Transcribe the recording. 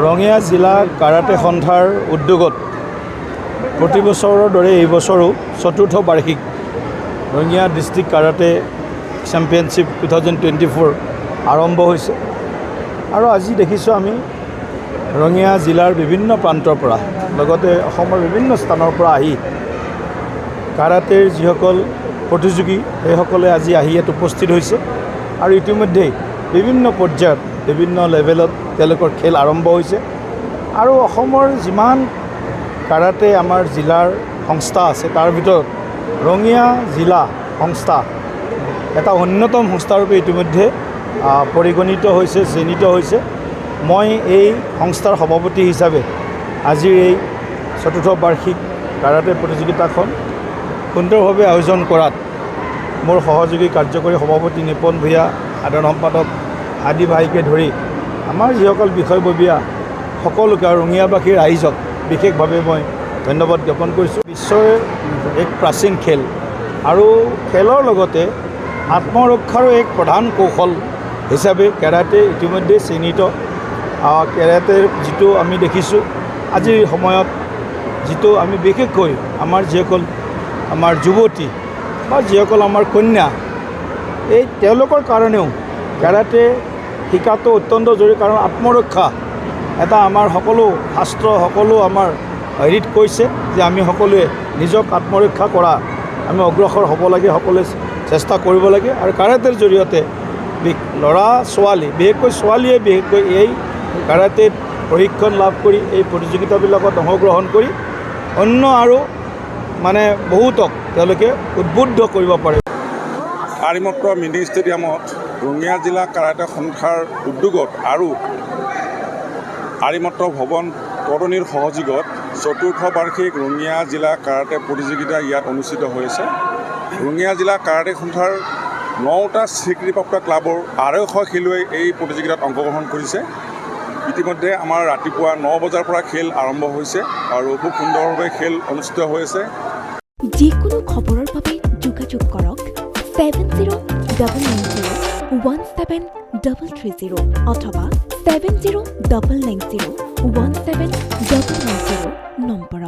ৰঙিয়া জিলা কাৰাটে সন্থাৰ উদ্যোগত প্ৰতি বছৰৰ দৰে এই বছৰো চতুৰ্থ বাৰ্ষিক ৰঙিয়া ডিষ্ট্ৰিক্ট কাৰাটে চেম্পিয়নশ্বিপ 2024 আৰম্ভ হৈছে আৰু আজি দেখিছোঁ আমি ৰঙিয়া জিলাৰ বিভিন্ন প্ৰান্তৰ পৰা লগতে অসমৰ বিভিন্ন স্থানৰ পৰা আহি কাৰাটেৰ যিসকল প্ৰতিযোগী সেইসকলে আজি আহি ইয়াত উপস্থিত হৈছে আৰু ইতিমধ্যেই বিভিন্ন পৰ্যায়ত বিভিন্ন লেভেলত তেওঁলোকৰ খেল আৰম্ভ হৈছে আৰু অসমৰ যিমান কাৰাটে আমাৰ জিলাৰ সংস্থা আছে তাৰ ভিতৰত ৰঙিয়া জিলা সংস্থা এটা অন্যতম সংস্থাৰূপে ইতিমধ্যে পৰিগণিত হৈছে চিহ্নিত হৈছে। মই এই সংস্থাৰ সভাপতি হিচাপে আজিৰ এই চতুৰ্থ বাৰ্ষিক কাৰাটে প্ৰতিযোগিতাখন সুন্দৰভাৱে আয়োজন কৰাত মোৰ সহযোগী কাৰ্যকৰী সভাপতি নিপন ভূঞা, সাধাৰণ সম্পাদক আদি ভাইকে ধৰি আমাৰ যিসকল বিষয়ববীয়া সকলোকে আৰু ৰঙিয়াবাসীৰ ৰাইজক বিশেষভাৱে মই ধন্যবাদ জ্ঞাপন কৰিছোঁ। বিশ্বৰ এক প্ৰাচীন খেল আৰু খেলৰ লগতে আত্মৰক্ষাৰো এক প্ৰধান কৌশল হিচাপে কেৰাটে ইতিমধ্যে চিহ্নিত। কেৰাটেৰ যিটো আমি দেখিছোঁ আজিৰ সময়ত যিটো আমি বিশেষকৈ আমাৰ যিসকল আমাৰ যুৱতী বা যিসকল আমাৰ কন্যা এই তেওঁলোকৰ কাৰণেও কেৰাটে শিকাটো অত্যন্ত জৰুৰী, কাৰণ আত্মৰক্ষা এটা আমাৰ সকলো শাস্ত্ৰ সকলো আমাৰ হেৰিত কৈছে যে আমি সকলোৱে নিজক আত্মৰক্ষা কৰা আমি অগ্ৰসৰ হ'ব লাগে, সকলোৱে চেষ্টা কৰিব লাগে আৰু কাৰাটেৰ জৰিয়তে ল'ৰা ছোৱালী বিশেষকৈ ছোৱালীয়ে বিশেষকৈ এই কাৰাটেত প্ৰশিক্ষণ লাভ কৰি এই প্ৰতিযোগিতাবিলাকত অংশগ্ৰহণ কৰি অন্য আৰু মানে বহুতক তেওঁলোকে উদ্বুদ্ধ কৰিব পাৰে। আৰিমত্ৰ মিনি ষ্টেডিয়ামত ৰঙিয়া জিলা কাৰাটে সন্থাৰ উদ্যোগত আৰু আৰিমত্ৰ ভৱন কৰণীৰ সহযোগত চতুৰ্থ বাৰ্ষিক ৰঙিয়া জিলা কাৰাটে প্ৰতিযোগিতা ইয়াত অনুষ্ঠিত হৈছে। ৰঙিয়া জিলা কাৰাটে সন্থাৰ 9টা স্বীকৃতিপ্ৰাপ্ত ক্লাবৰ 250 খেলুৱৈ এই প্ৰতিযোগিতাত অংশগ্ৰহণ কৰিছে। ইতিমধ্যে আমাৰ ৰাতিপুৱা 9 বজাৰ পৰা খেল আৰম্ভ হৈছে আৰু খুব সুন্দৰভাৱে খেল অনুষ্ঠিত হৈ আছে। যিকোনো খবৰৰ বাবে যোগাযোগ কৰক 7099017330 অথবা 7099017990 নম্বৰত।